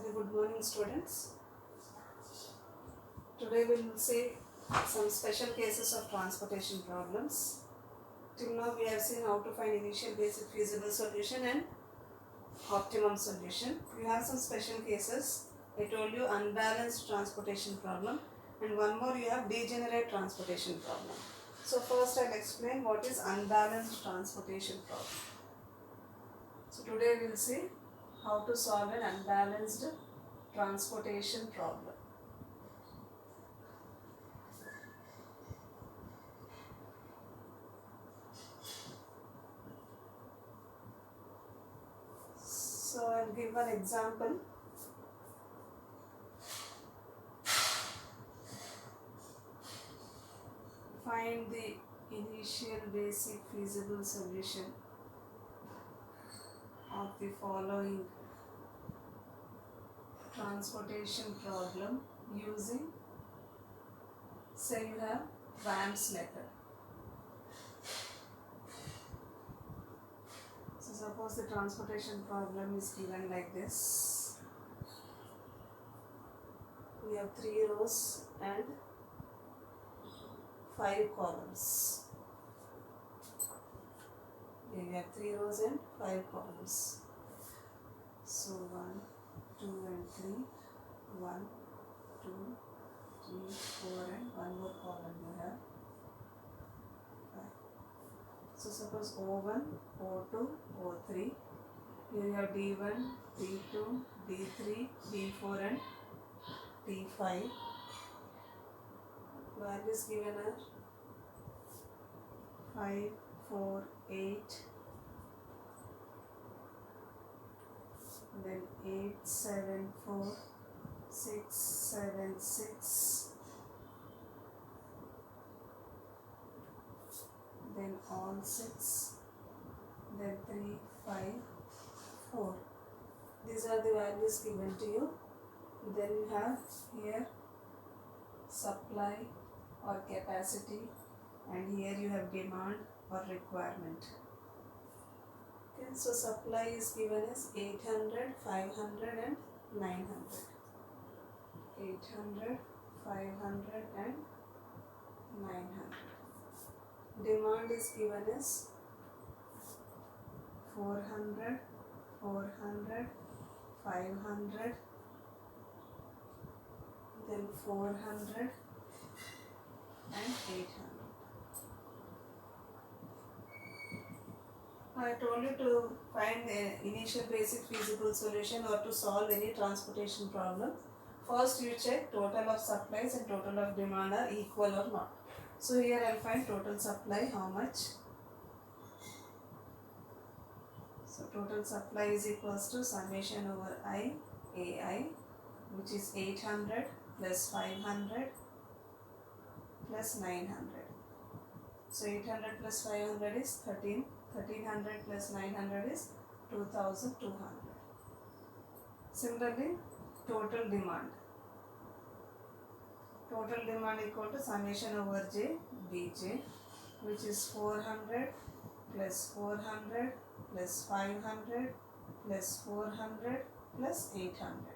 Very good morning, students. Today we will see some special cases of transportation problems. Till now we have seen how to find initial, basic, feasible solution and optimum solution. We have some special cases. I told you unbalanced transportation problem, and one more you have degenerate transportation problem. So first I'll explain what is unbalanced transportation problem. So today we will see how to solve an unbalanced transportation problem. So I'll give an example. Find the initial, basic, feasible solution of the following transportation problem using, say you have Ram's method. So suppose the transportation problem is given like this. We have 3 rows and 5 columns. Okay, we have 3 rows and 5 columns. So 1, 2 and 3, 1, 2, 3, 4 and one more column you have 5. So suppose O1, O2, O3. Here you have D1, D2, D3, D4 and D5. Values given are 5, 4, 8, then 8, 7, 4, 6, 7, 6, then all 6, then 3, 5, 4. These are the values given to you. Then you have here supply or capacity, and here you have demand or requirement. Okay, so supply is given as 800, 500 and 900. 800, 500 and 900. Demand is given as 400, 400, 500, then 400 and 800. I told you to find the initial, basic, feasible solution or to solve any transportation problem. First you check total of supplies and total of demand are equal or not. So here I will find total supply, how much. So total supply is equals to summation over I, AI, which is 800 plus 500 plus 900. So 800 plus 500 is 13. 1300 plus 900 is 2200. Similarly, total demand. Total demand equal to summation over J, Bj, which is 400 plus 400 plus 500 plus 400 plus 800.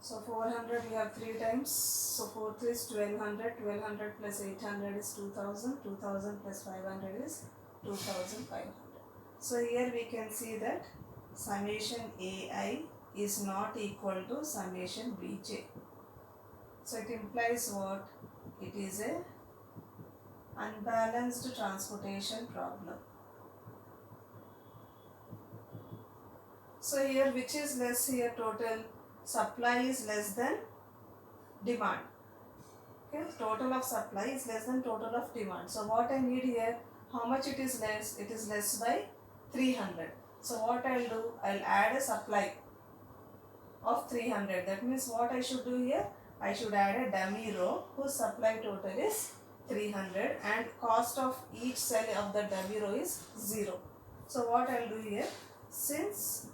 So 400 we have 3 times, so 4 3 is 1200, 1200 plus 800 is 2000, 2000 plus 500 is 2500. So here we can see that summation AI is not equal to summation Bj. So it implies what? It is a unbalanced transportation problem. So here which is less here? Total supply is less than demand. Okay, total of supply is less than total of demand. So what I need here, how much it is less? It is less by 300. So what I will do, I will add a supply of 300. That means what I should do here, I should add a dummy row whose supply total is 300 and cost of each cell of the dummy row is 0. So what I will do here, since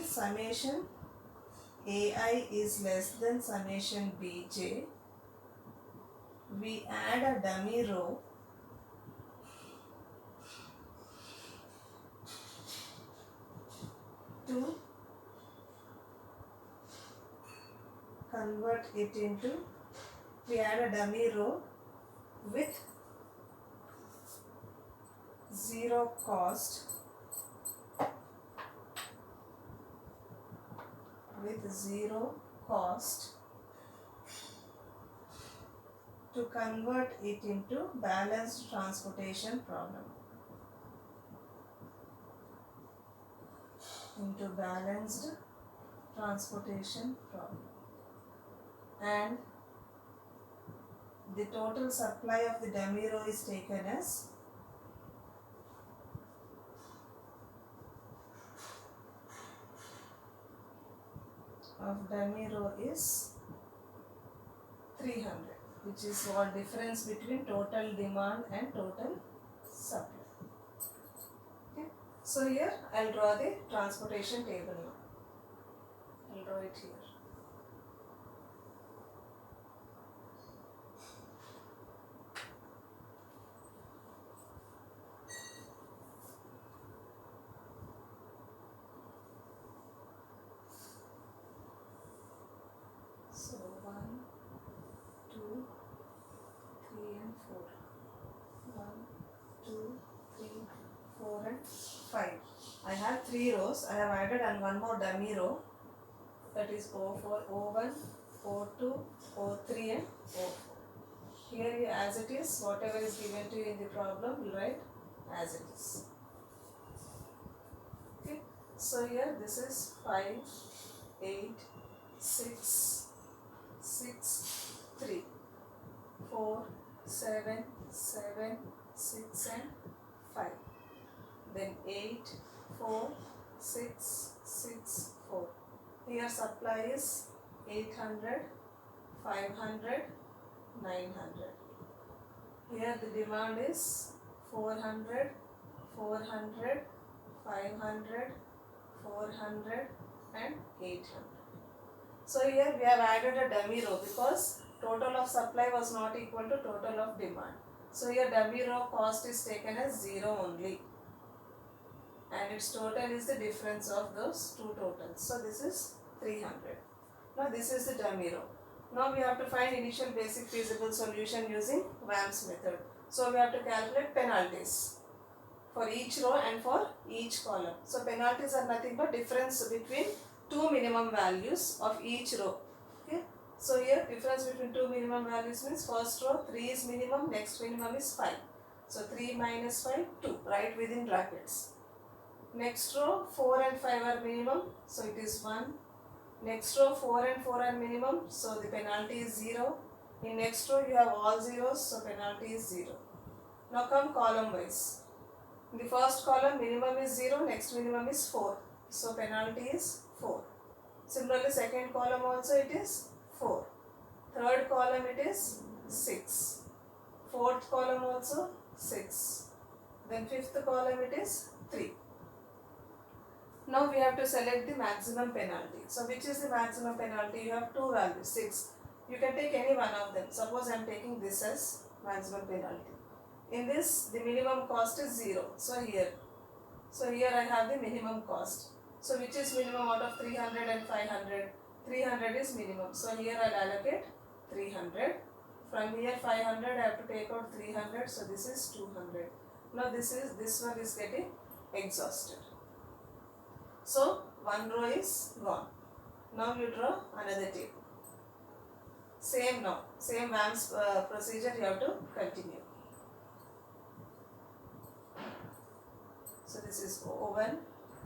summation AI is less than summation Bj, we add a dummy row convert it into, we add a dummy row with zero cost, to convert it into balanced transportation problem. And the total supply of the dummy row is taken as is 300, which is what difference between total demand and total supply. Okay. So here I'll draw the transportation table now. I'll draw it here. So 1, 2, 3 and 4. 1, 2, 3, 4 and 5. I have 3 rows. I have added and one more dummy row, that is O4, O1, O2, O3 and O4. Here as it is, whatever is given to you in the problem, you write as it is. Okay. So here this is 5, 8, 6, 3, 4, 7, 6 and 5. Then 8, 4, 6, 4. Here supply is 800, 500, 900. Here the demand is 400, 500, 400 and 800. So here we have added a dummy row because total of supply was not equal to total of demand. So here dummy row cost is taken as 0 only, and its total is the difference of those two totals. So this is 300. Now this is the dummy row. Now we have to find initial basic feasible solution using WAMS method. So we have to calculate penalties for each row and for each column. So penalties are nothing but difference between two minimum values of each row. Okay. So here difference between two minimum values means first row 3 is minimum, next minimum is 5. So 3 minus 5, 2, right within brackets. Next row 4 and 5 are minimum, so it is 1. Next row 4 and 4 are minimum, so the penalty is 0. In next row you have all zeros, so penalty is 0. Now come column wise. In the first column minimum is 0, next minimum is 4. So penalty is 4. Similarly second column also it is 4. Third column it is 6. Fourth column also 6. Then fifth column it is 3. Now we have to select the maximum penalty. So which is the maximum penalty? You have two values, 6. You can take any one of them. Suppose I am taking this as maximum penalty. In this the minimum cost is 0. So here I have the minimum cost. So which is minimum out of 300 and 500? 300 is minimum. So here I will allocate 300. From here 500 I have to take out 300. So this is 200. Now this one is getting exhausted. So one row is gone. Now you draw another table. Same WAMS procedure you have to continue. So this is O1,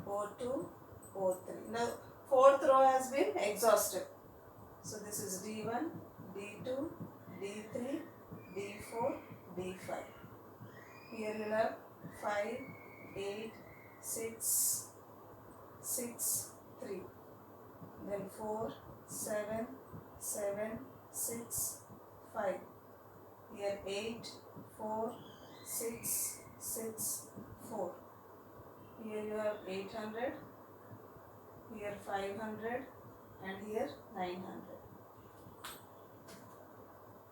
O2, O3. Now fourth row has been exhausted. So this is D1, D2, D3, D4, D5. Here you have 5, 8, 6, 3. Then 4, 7, 6, 5. Here 8, 4, 6, 4. Here you have 800, here 500 and here 900.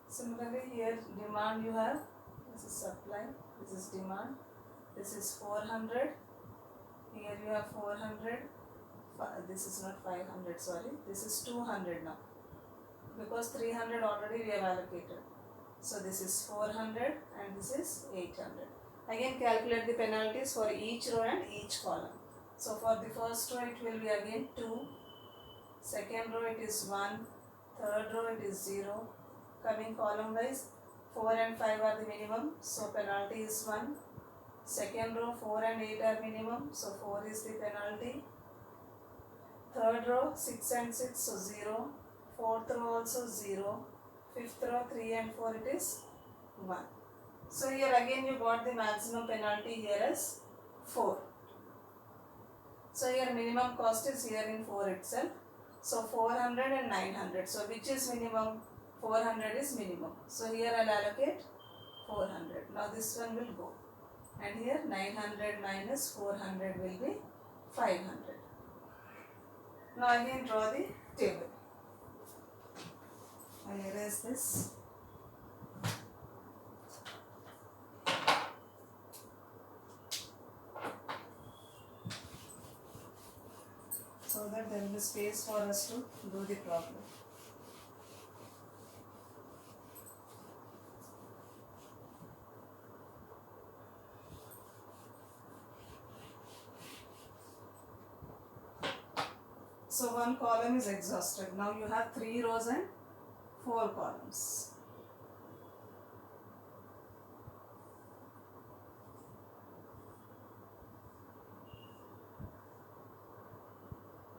Similarly here demand you have, this is supply, this is demand, this is 400, here you have 400, this is not 500, sorry, this is 200 now. because 300 already we have allocated. So this is 400 and this is 800. Again calculate the penalties for each row and each column. So for the first row it will be again 2, second row it is 1, third row it is 0. Coming column wise, 4 and 5 are the minimum, so penalty is 1. Second row 4 and 8 are minimum, so 4 is the penalty. Third row 6 and 6, so 0. Fourth row also 0. Fifth row 3 and 4 it is 1. So here again you got the maximum penalty here as 4. So here minimum cost is here in 4 itself. So 400 and 900. So which is minimum? 400 is minimum. So here I will allocate 400. Now this one will go. And here 900 minus 400 will be 500. Now again draw the table. I will erase this. So that there will be space for us to do the problem. So one column is exhausted. Now you have 3 rows and 4 columns.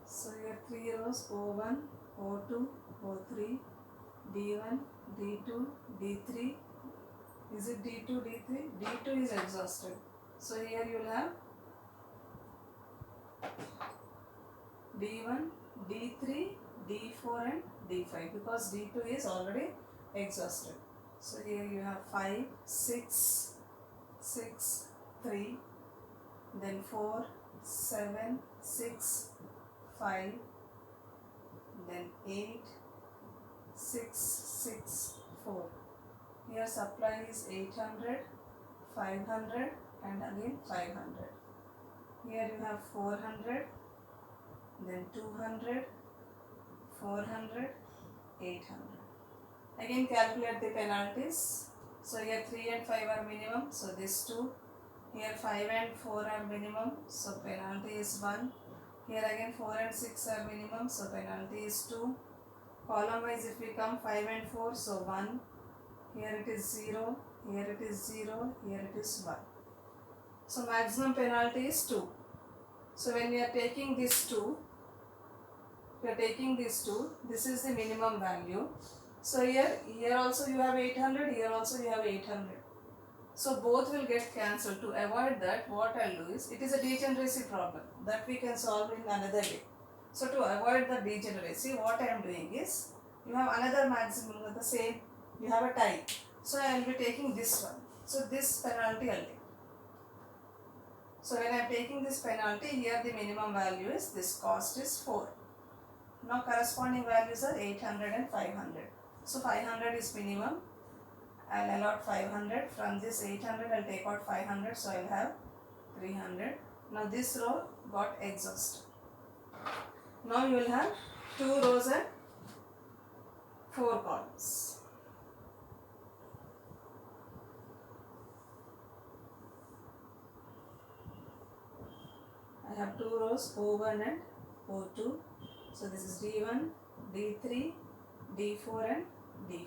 So you have 3 rows, O1, O2, O3, D1, D2, D3. Is it D2, D3? D2 is exhausted. So here you will have D1, D3, D4 and D5 because D2 is already exhausted. So here you have 5, 6, 6, 3, then 4, 7, 6, 5, then 8, 6, 6, 4. Here supply is 800, 500 and again 500. Here you have 400, then 200, 400, 800. Again calculate the penalties. So here 3 and 5 are minimum, so this 2. Here 5 and 4 are minimum, so penalty is 1. Here again 4 and 6 are minimum, so penalty is 2. Column wise if we come 5 and 4, so 1. Here it is 0, here it is 0, here it is 1. So maximum penalty is 2. So when we are taking this 2, this is the minimum value. So here also you have 800, here also you have 800. So both will get cancelled. To avoid that, what I will do is, it is a degeneracy problem that we can solve in another way. So to avoid the degeneracy, what I am doing is, you have another maximum with the same, you have a tie. So I will be taking this one. So this penalty I will take. So when I am taking this penalty, here the minimum value is, this cost is 4. Now corresponding values are 800 and 500. So 500 is minimum. I will allot 500. From this 800 I will take out 500. So I will have 300. Now this row got exhausted. Now you will have 2 rows and 4 columns. I have 2 rows, O1 and O2. So this is D1, D3, D4 and D5.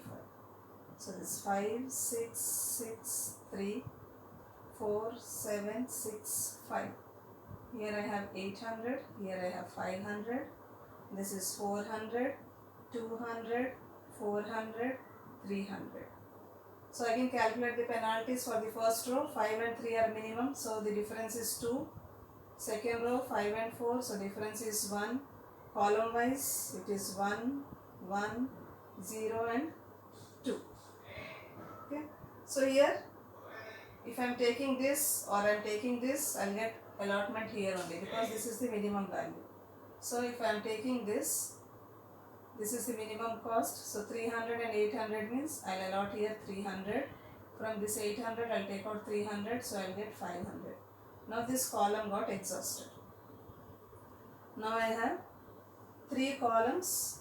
So this 5, 6, 6, 3, 4, 7, 6, 5. Here I have 800, here I have 500. This is 400, 200, 400, 300. So again calculate the penalties for the first row. 5 and 3 are minimum, so the difference is 2. Second row 5 and 4, so difference is 1. Column wise it is 1, 1, 0 and 2. Okay. So here if I am taking this or I am taking this, I will get allotment here only because this is the minimum value. So if I am taking this is the minimum cost. So 300 and 800 means I will allot here 300. From this 800 I will take out 300, so I will get 500. Now this column got exhausted. Now I have 3 columns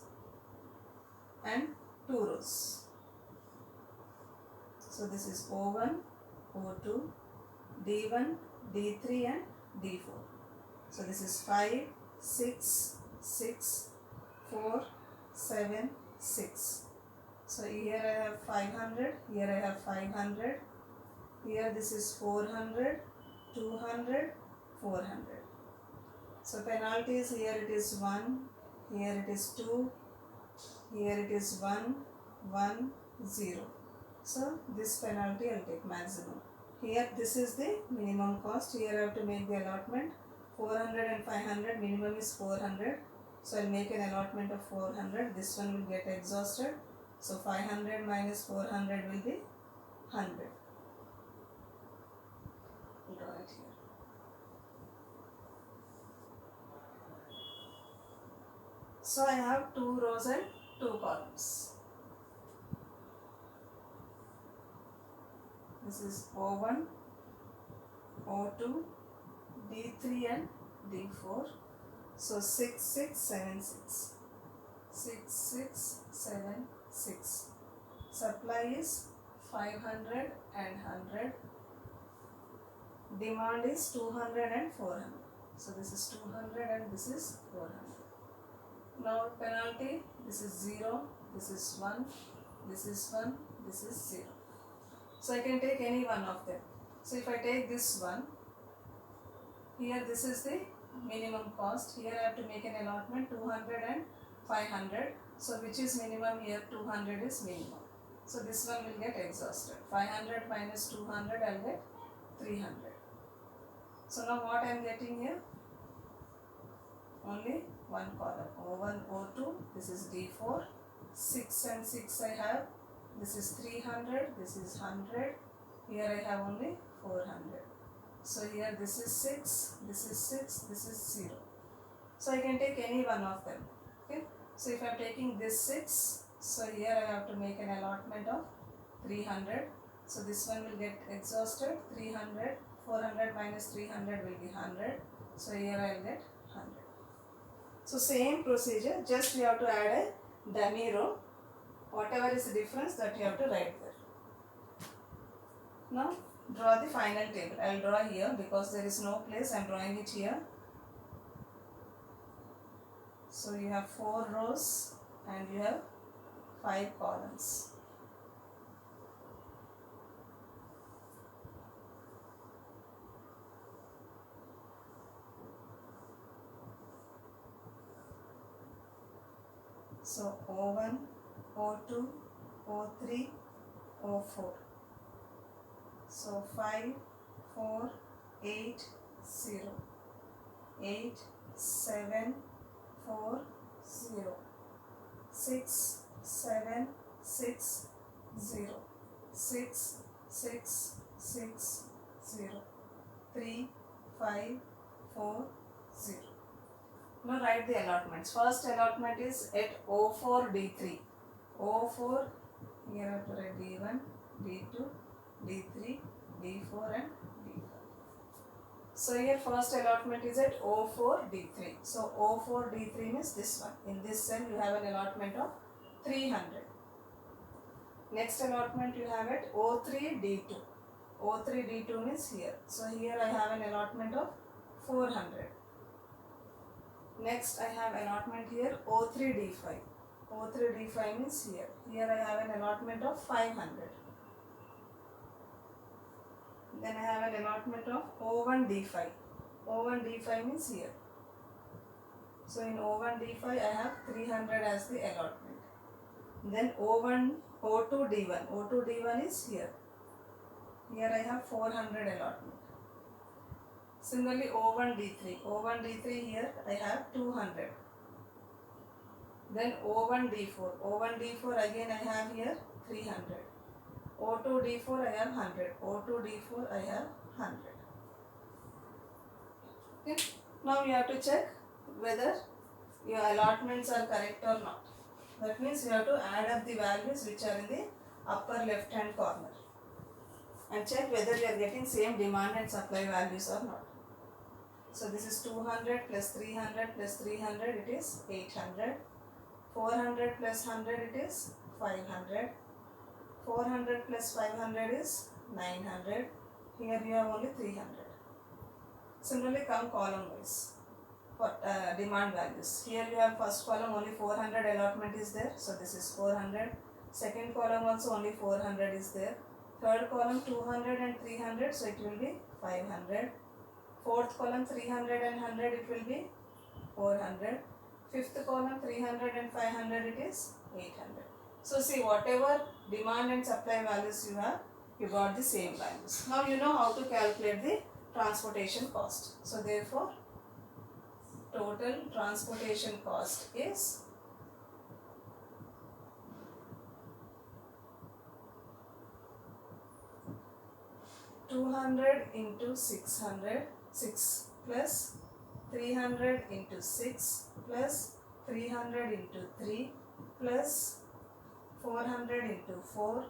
and 2 rows. So this is O1, O2, D1, D3 and D4. So this is 5, 6, 6, 4, 7, 6. So here I have 500, here I have 500, here this is 400, 200, 400. So penalties, here it is 1, here it is 2, here it is 1, 1, 0. So this penalty I will take maximum. Here this is the minimum cost. Here I have to make the allotment. 400 and 500, minimum is 400. So I will make an allotment of 400. This one will get exhausted. So 500 minus 400 will be 100. Draw it here. So I have 2 rows and 2 columns. This is O1, O2, D3 and D4. So 6, 6, 7, 6. 6, 6, 7, 6. Supply is 500 and 100. Demand is 200 and 400. So this is 200 and this is 400. Now penalty, this is 0, this is 1, this is 1, this is 0. So I can take any one of them. So if I take this one, here this is the minimum cost. Here I have to make an allotment 200 and 500. So which is minimum here? 200 is minimum. So this one will get exhausted. 500 minus 200 I will get 300. So now what I am getting here? Only one column. O1, O2, this is D4. 6 and 6 I have. This is 300, this is 100. Here I have only 400. So here this is 6, this is 6, this is 0. So I can take any one of them. Okay. So if I am taking this 6, so here I have to make an allotment of 300. So this one will get exhausted. 300, 400 minus 300 will be 100. So here I will get 100. So same procedure, just you have to add a dummy row. Whatever is the difference that you have to write there. Now draw the final table. I will draw here because there is no place. I am drawing it here. So you have 4 rows and you have 5 columns. So O1, O2, O3, O4. So 5, 4, 8, 0. 8, 7, 4, 0. 6, 7, 6, 0. 6, 6, 6, 0. 3, 5, 4, 0. Now write the allotments. First allotment is at O4, D3. O4, here I have to write D1, D2, D3, D4 and D5. So here first allotment is at O4, D3. So O4, D3 means this one. In this cell you have an allotment of 300. Next allotment you have at O3, D2. O3, D2 means here. So here I have an allotment of 400. Next I have allotment here O3, D5. O3, D5 means here. Here I have an allotment of 500. Then I have an allotment of O1, D5. O1, D5 means here. So in O1, D5 I have 300 as the allotment. Then O1, O2, D1. O2, D1 is here. Here I have 400 allotment. Similarly O1, D3. O1, D3 here I have 200. Then O1, D4. O1, D4 again I have here 300. O2, D4 I have 100. O2, D4 I have 100. Okay. Now you have to check whether your allotments are correct or not. That means you have to add up the values which are in the upper left hand corner and check whether you are getting same demand and supply values or not. So this is 200 plus 300 plus 300, it is 800. 400 plus 100, it is 500. 400 plus 500 is 900. Here you have only 300. Similarly, come column wise for demand values. Here you have first column only 400 allotment is there, so this is 400. Second column also only 400 is there. Third column 200 and 300, so it will be 500. Fourth column 300 and 100, it will be 400. Fifth column 300 and 500, it is 800. So see, whatever demand and supply values you have, you got the same values. Now you know how to calculate the transportation cost. So therefore, total transportation cost is 200 into 600, 6 plus 300 into 6 plus 300 into 3 plus 400 into 4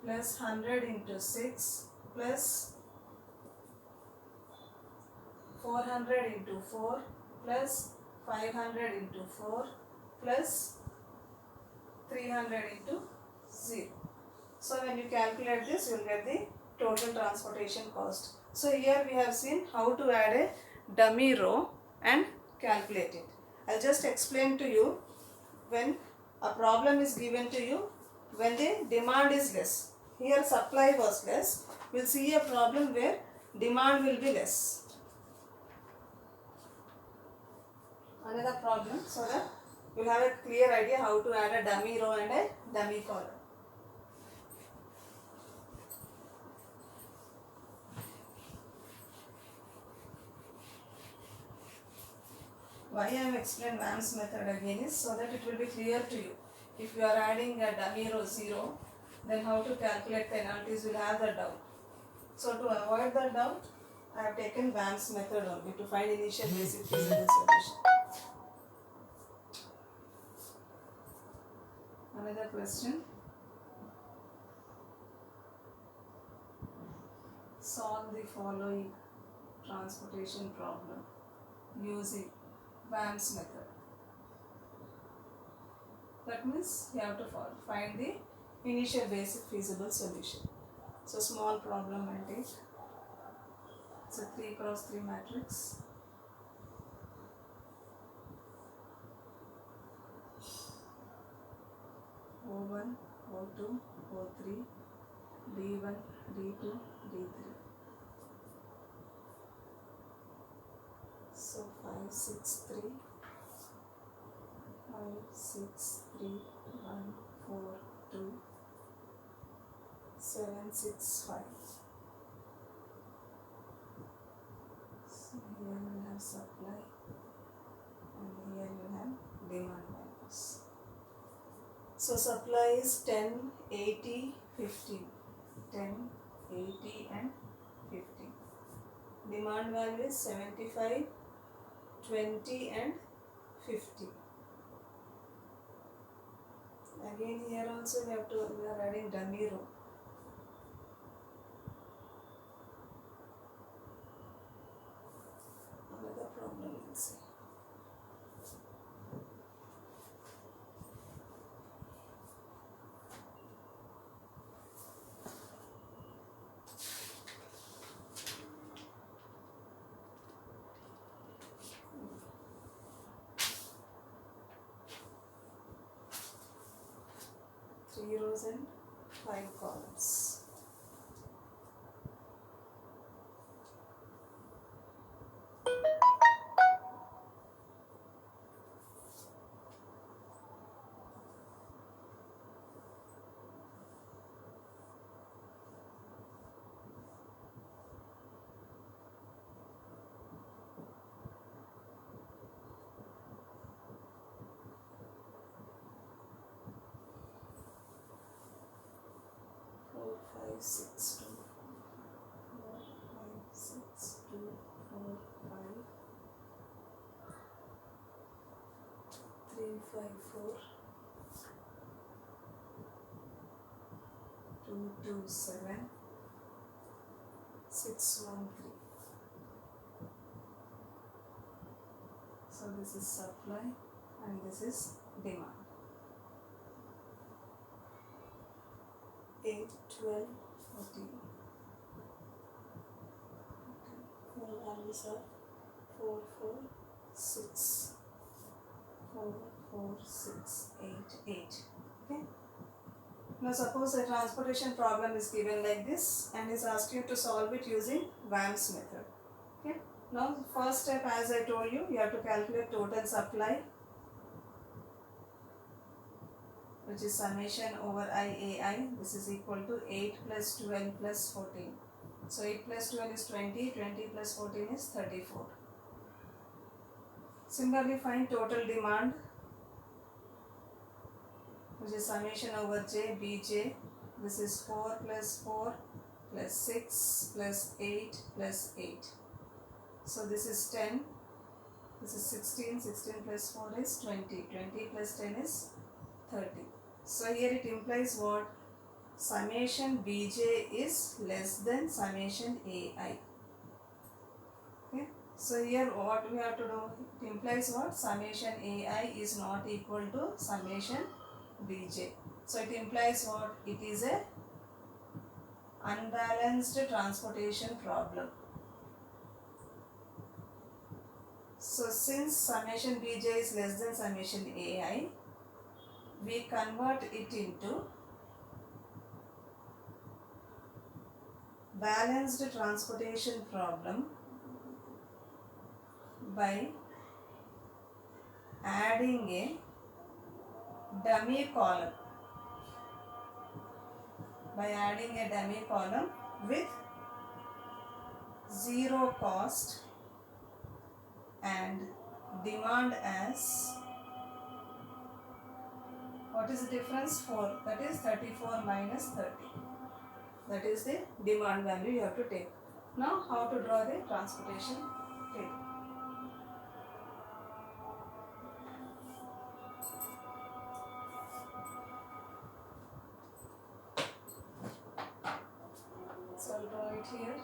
plus 100 into 6 plus 400 into 4 plus 500 into 4 plus 300 into 0. So when you calculate this, you will get the total transportation cost. So here we have seen how to add a dummy row and calculate it. I'll just explain to you. When a problem is given to you, when the demand is less, here supply was less, we'll see a problem where demand will be less. Another problem, so that you'll have a clear idea how to add a dummy row and a dummy column. Why I am explaining VAMS method again is so that it will be clear to you. If you are adding a dummy row 0, then how to calculate penalties, you will have the doubt. So to avoid the doubt, I have taken VAMS method only to find initial basic feasible solution. Another question. Solve the following transportation problem using VAMS method. That means you have to find the initial basic feasible solution. So small problem I take. It's a 3 cross 3 matrix. O1, O2, O3, D1, D2, D3. So 5, 6, 3, 5, 6, 3, 1, 4, 2, 7, 6, 5. So here we have supply and here we have demand values. So supply is 10, 80, 15. 10, 80 and 15. Demand value is 75, 20 and 50. Again here also we are adding dummy row. Another problem we'll see. Three rows and 5 columns. Five, 6, 2, 4, 5, 6, 2, 4, 5, 3, 5, 4, 2, 2, 7, 6, 1, 3. So this is supply and this is demand. 8, 12, 14. Here values are 4, 4, 6, 4, 4, 6, 8, 8. Okay. Now suppose a transportation problem is given like this and is asked you to solve it using WAMS method. Okay. Now first step, as I told you, you have to calculate total supply, which is summation over IAI. This is equal to 8 plus 12 plus 14. So 8 plus 12 is 20, 20 plus 14 is 34. Similarly, find total demand, which is summation over J, Bj. This is 4 plus 4 plus 6 plus 8 plus 8. So this is 10, this is 16, 16 plus 4 is 20, 20 plus 10 is 30. So here it implies what? Summation Bj is less than summation Ai. Okay. So here what we have to do? It implies what? Summation Ai is not equal to summation Bj. So it implies what? It is a unbalanced transportation problem. So since summation Bj is less than summation Ai, we convert it into balanced transportation problem by adding a dummy column. By adding a dummy column with zero cost and demand as, what is the difference? 4. That is 34 minus 30. That is the demand value you have to take. Now how to draw the transportation table? So I'll draw it here.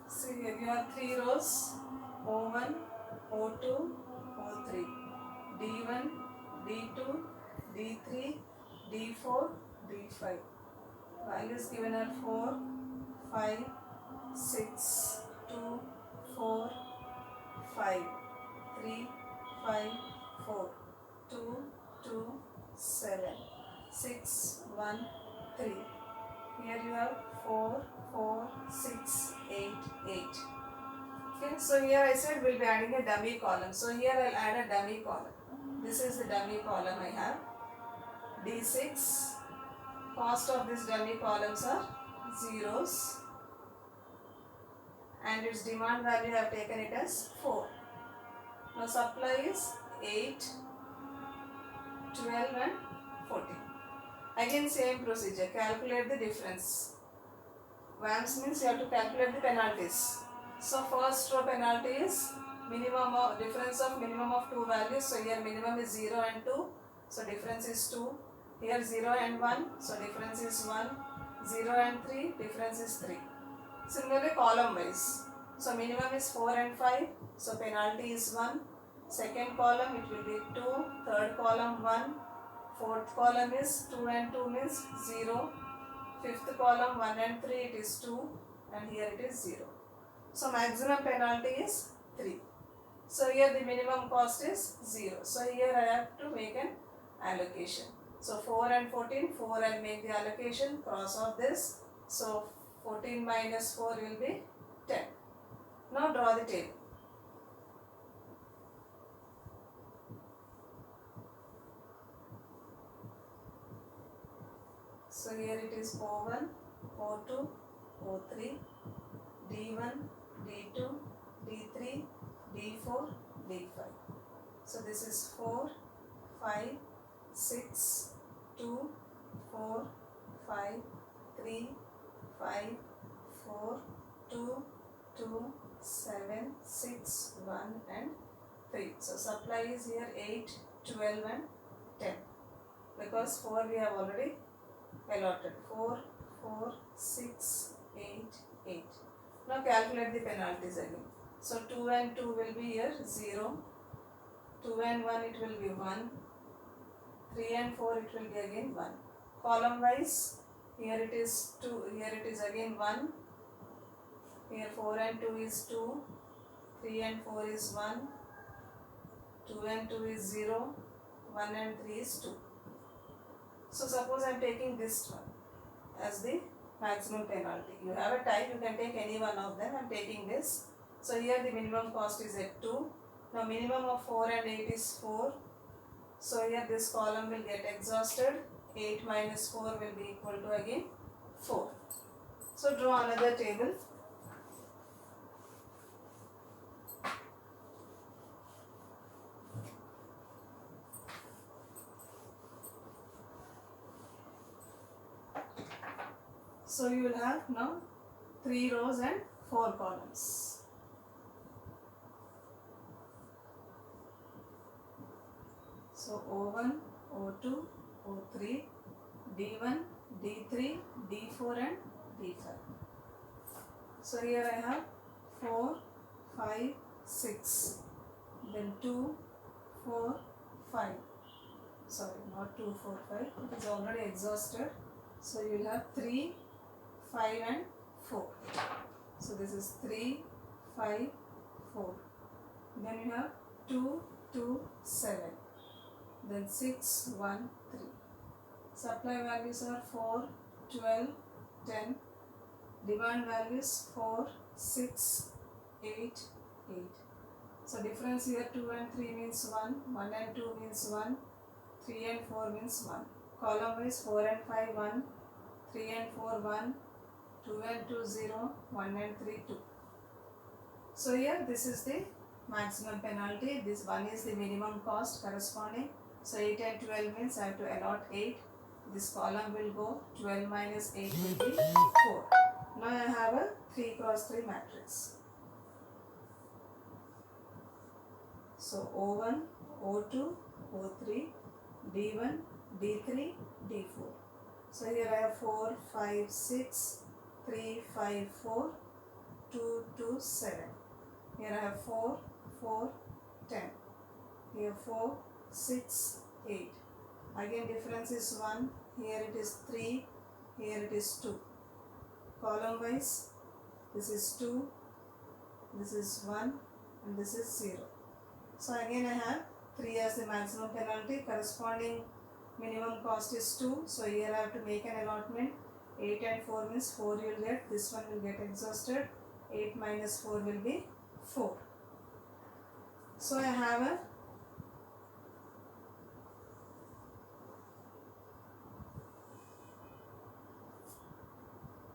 See here you have 3 rows, O1, O2, O3, D1, D2, D3, D4, D5. Values given are 4, 5, 6, 2, 4, 5, 3, 5, 4, 2, 2, 7, 6, 1, 3. Here you have 4, 4, 6, 8, 8. Okay, so here I said we'll be adding a dummy column. So here I'll add a dummy column. This is the dummy column I have. D6. Cost of these dummy columns are zeros. And its demand value I have taken it as 4. Now supply is 8, 12 and 14. Again same procedure, calculate the difference. WAMS means you have to calculate the penalties. So first row penalty is minimum of difference of minimum of 2 values. So here minimum is 0 and 2. So difference is 2. Here 0 and 1. So difference is 1. 0 and 3. Difference is 3. Similarly column wise. So minimum is 4 and 5. So penalty is 1. Second column it will be 2. Third column 1. Fourth column is 2 and 2 means 0. Fifth column 1 and 3 it is 2. And here it is 0. So maximum penalty is 3. So here the minimum cost is 0. So here I have to make an allocation. So 4 and 14, 4 I'll make the allocation, cross off this. So 14 minus 4 will be 10. Now draw the table. So here it is O1, O2, O3, D1, D2, D3, D4, D5. So this is 4, 5, 6, 2, 4, 5, 3, 5, 4, 2, 2, 7, 6, 1 and 3. So supply is here 8, 12 and 10. Because 4 we have already allotted. 4, 4, 6, 8, 8. Now calculate the penalties again. So 2 and 2 will be here 0, 2 and 1 it will be 1, 3 and 4 it will be again 1. Column wise, here it is 2, here it is again 1, here 4 and 2 is 2, 3 and 4 is 1, 2 and 2 is 0, 1 and 3 is 2. So suppose I am taking this one as the maximum penalty. You have a type, you can take any one of them. I am taking this. So here the minimum cost is at 2. Now minimum of 4 and 8 is 4. So here this column will get exhausted. 8 minus 4 will be equal to again 4. So draw another table. So you will have now 3 rows and 4 columns. So O1, O2, O3, D1, D3, D4 and D5. So here I have 4, 5, 6, then 2, 4, 5. Sorry, not 2, 4, 5. It is already exhausted. So you will have 3, 5 and 4. So this is 3, 5, 4. Then you have 2, 2, 7. Then 6, 1, 3. Supply values are 4, 12, 10. Demand values 4, 6, 8, 8. So difference here 2 and 3 means 1, 1 and 2 means 1, 3 and 4 means 1. Column wise 4 and 5 1, 3 and 4 1, 2 and 2 0, 1 and 3 2. So here this is the maximum penalty. This one is the minimum cost corresponding. So 8 and 12 means I have to allot 8. This column will go 12 minus 8 will be 4. Now I have a 3 cross 3 matrix. So O1, O2, O3, D1, D3, D4. So here I have 4, 5, 6, 3, 5, 4, 2, 2, 7. Here I have 4, 4, 10. Here 4, 6, 8. Again difference is 1. Here it is 3. Here it is 2. Column wise, this is 2, this is 1 and this is 0. So again I have 3 as the maximum penalty. Corresponding minimum cost is 2. So here I have to make an allotment. 8 and 4 means 4 you will get. This one will get exhausted. 8 minus 4 will be 4. So I have a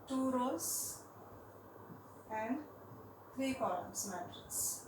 two rows and 3 columns matrix.